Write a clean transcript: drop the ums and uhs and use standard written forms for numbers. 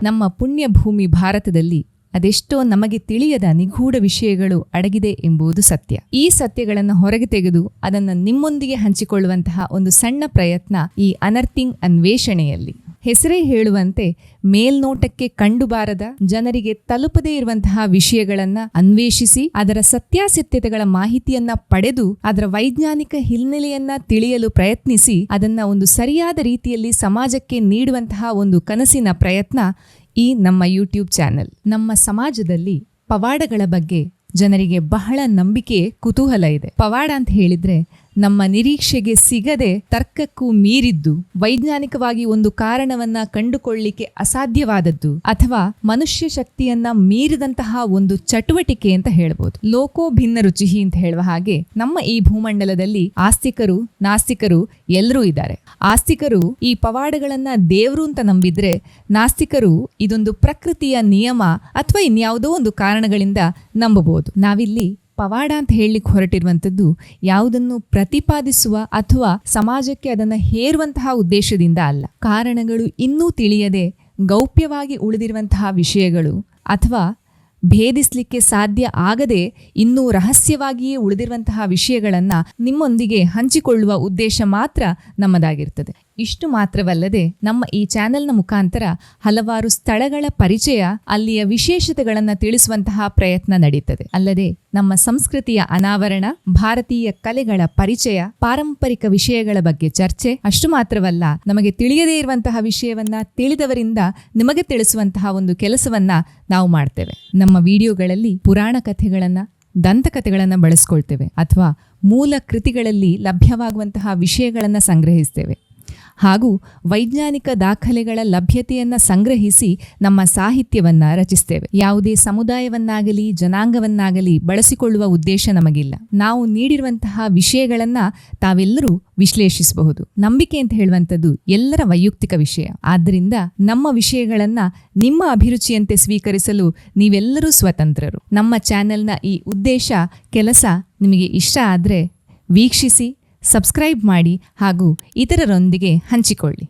ನಮ್ಮ ಪುಣ್ಯ ಭೂಮಿ ಭಾರತದಲ್ಲಿ ಅದೆಷ್ಟೋ ನಮಗೆ ತಿಳಿಯದ ನಿಗೂಢ ವಿಷಯಗಳು ಅಡಗಿದೆ ಎಂಬುದು ಸತ್ಯ. ಈ ಸತ್ಯಗಳನ್ನು ಹೊರಗೆ ತೆಗೆದು ಅದನ್ನು ನಿಮ್ಮೊಂದಿಗೆ ಹಂಚಿಕೊಳ್ಳುವಂತಹ ಒಂದು ಸಣ್ಣ ಪ್ರಯತ್ನ ಈ ಅನರ್ಥಿಂಗ್ ಅನ್ವೇಷಣೆಯಲ್ಲಿ. ಹೆಸರೇ ಹೇಳುವಂತೆ ಮೇಲ್ನೋಟಕ್ಕೆ ಕಂಡುಬಾರದ, ಜನರಿಗೆ ತಲುಪದೇ ಇರುವಂತಹ ವಿಷಯಗಳನ್ನ ಅನ್ವೇಷಿಸಿ ಅದರ ಸತ್ಯಾಸತ್ಯತೆಗಳ ಮಾಹಿತಿಯನ್ನ ಪಡೆದು ಅದರ ವೈಜ್ಞಾನಿಕ ಹಿನ್ನೆಲೆಯನ್ನ ತಿಳಿಯಲು ಪ್ರಯತ್ನಿಸಿ ಅದನ್ನ ಒಂದು ಸರಿಯಾದ ರೀತಿಯಲ್ಲಿ ಸಮಾಜಕ್ಕೆ ನೀಡುವಂತಹ ಒಂದು ಕನಸಿನ ಪ್ರಯತ್ನ ಈ ನಮ್ಮ ಯೂಟ್ಯೂಬ್ ಚಾನೆಲ್. ನಮ್ಮ ಸಮಾಜದಲ್ಲಿ ಪವಾಡಗಳ ಬಗ್ಗೆ ಜನರಿಗೆ ಬಹಳ ನಂಬಿಕೆ, ಕುತೂಹಲ ಇದೆ. ಪವಾಡ ಅಂತ ಹೇಳಿದ್ರೆ ನಮ್ಮ ನಿರೀಕ್ಷೆಗೆ ಸಿಗದೆ ತರ್ಕಕ್ಕೂ ಮೀರಿದ್ದು, ವೈಜ್ಞಾನಿಕವಾಗಿ ಒಂದು ಕಾರಣವನ್ನ ಕಂಡುಕೊಳ್ಳಿಕ್ಕೆ ಅಸಾಧ್ಯವಾದದ್ದು ಅಥವಾ ಮನುಷ್ಯ ಶಕ್ತಿಯನ್ನ ಮೀರಿದಂತಹ ಒಂದು ಚಟುವಟಿಕೆ ಅಂತ ಹೇಳ್ಬೋದು. ಲೋಕೋ ಭಿನ್ನ ರುಚಿಹಿ ಅಂತ ಹೇಳುವ ಹಾಗೆ ನಮ್ಮ ಈ ಭೂಮಂಡಲದಲ್ಲಿ ಆಸ್ತಿಕರು, ನಾಸ್ತಿಕರು ಎಲ್ಲರೂ ಇದ್ದಾರೆ. ಆಸ್ತಿಕರು ಈ ಪವಾಡಗಳನ್ನ ದೇವ್ರು ಅಂತ ನಂಬಿದ್ರೆ, ನಾಸ್ತಿಕರು ಇದೊಂದು ಪ್ರಕೃತಿಯ ನಿಯಮ ಅಥವಾ ಇನ್ಯಾವುದೋ ಒಂದು ಕಾರಣಗಳಿಂದ ನಂಬಬಹುದು. ನಾವಿಲ್ಲಿ ಪವಾಡ ಅಂತ ಹೇಳಲಿಕ್ಕೆ ಹೊರಟಿರುವಂಥದ್ದು ಯಾವುದನ್ನು ಪ್ರತಿಪಾದಿಸುವ ಅಥವಾ ಸಮಾಜಕ್ಕೆ ಅದನ್ನು ಹೇರುವಂತಹ ಉದ್ದೇಶದಿಂದ ಅಲ್ಲ. ಕಾರಣಗಳು ಇನ್ನೂ ತಿಳಿಯದೆ ಗೌಪ್ಯವಾಗಿ ಉಳಿದಿರುವಂತಹ ವಿಷಯಗಳು ಅಥವಾ ಭೇದಿಸಲಿಕ್ಕೆ ಸಾಧ್ಯ ಆಗದೆ ಇನ್ನೂ ರಹಸ್ಯವಾಗಿಯೇ ಉಳಿದಿರುವಂತಹ ವಿಷಯಗಳನ್ನು ನಿಮ್ಮೊಂದಿಗೆ ಹಂಚಿಕೊಳ್ಳುವ ಉದ್ದೇಶ ಮಾತ್ರ ನಮ್ಮದಾಗಿರ್ತದೆ. ಇಷ್ಟು ಮಾತ್ರವಲ್ಲದೆ ನಮ್ಮ ಈ ಚಾನೆಲ್ನ ಮುಖಾಂತರ ಹಲವಾರು ಸ್ಥಳಗಳ ಪರಿಚಯ, ಅಲ್ಲಿಯ ವಿಶೇಷತೆಗಳನ್ನು ತಿಳಿಸುವಂತಹ ಪ್ರಯತ್ನ ನಡೀತದೆ. ಅಲ್ಲದೆ ನಮ್ಮ ಸಂಸ್ಕೃತಿಯ ಅನಾವರಣ, ಭಾರತೀಯ ಕಲೆಗಳ ಪರಿಚಯ, ಪಾರಂಪರಿಕ ವಿಷಯಗಳ ಬಗ್ಗೆ ಚರ್ಚೆ. ಅಷ್ಟು ಮಾತ್ರವಲ್ಲ, ನಮಗೆ ತಿಳಿಯದೇ ಇರುವಂತಹ ವಿಷಯವನ್ನ ತಿಳಿದವರಿಂದ ನಿಮಗೆ ತಿಳಿಸುವಂತಹ ಒಂದು ಕೆಲಸವನ್ನ ನಾವು ಮಾಡ್ತೇವೆ. ನಮ್ಮ ವಿಡಿಯೋಗಳಲ್ಲಿ ಪುರಾಣ ಕಥೆಗಳನ್ನ, ದಂತಕಥೆಗಳನ್ನು ಬಳಸ್ಕೊಳ್ತೇವೆ ಅಥವಾ ಮೂಲ ಕೃತಿಗಳಲ್ಲಿ ಲಭ್ಯವಾಗುವಂತಹ ವಿಷಯಗಳನ್ನು ಸಂಗ್ರಹಿಸ್ತೇವೆ. ಹಾಗೂ ವೈಜ್ಞಾನಿಕ ದಾಖಲೆಗಳ ಲಭ್ಯತೆಯನ್ನ ಸಂಗ್ರಹಿಸಿ ನಮ್ಮ ಸಾಹಿತ್ಯವನ್ನ ರಚಿಸ್ತೇವೆ. ಯಾವುದೇ ಸಮುದಾಯವನ್ನಾಗಲಿ ಜನಾಂಗವನ್ನಾಗಲಿ ಬಳಸಿಕೊಳ್ಳುವ ಉದ್ದೇಶ ನಮಗಿಲ್ಲ. ನಾವು ನೀಡಿರುವಂತಹ ವಿಷಯಗಳನ್ನ ತಾವೆಲ್ಲರೂ ವಿಶ್ಲೇಷಿಸಬಹುದು. ನಂಬಿಕೆ ಅಂತ ಹೇಳುವಂಥದ್ದು ಎಲ್ಲರ ವೈಯಕ್ತಿಕ ವಿಷಯ. ಆದ್ದರಿಂದ ನಮ್ಮ ವಿಷಯಗಳನ್ನ ನಿಮ್ಮ ಅಭಿರುಚಿಯಂತೆ ಸ್ವೀಕರಿಸಲು ನೀವೆಲ್ಲರೂ ಸ್ವತಂತ್ರರು. ನಮ್ಮ ಚಾನೆಲ್ನ ಈ ಉದ್ದೇಶ, ಕೆಲಸ ನಿಮಗೆ ಇಷ್ಟ ಆದರೆ ವೀಕ್ಷಿಸಿ, ಸಬ್ಸ್ಕ್ರೈಬ್ ಮಾಡಿ ಹಾಗೂ ಇತರರೊಂದಿಗೆ ಹಂಚಿಕೊಳ್ಳಿ.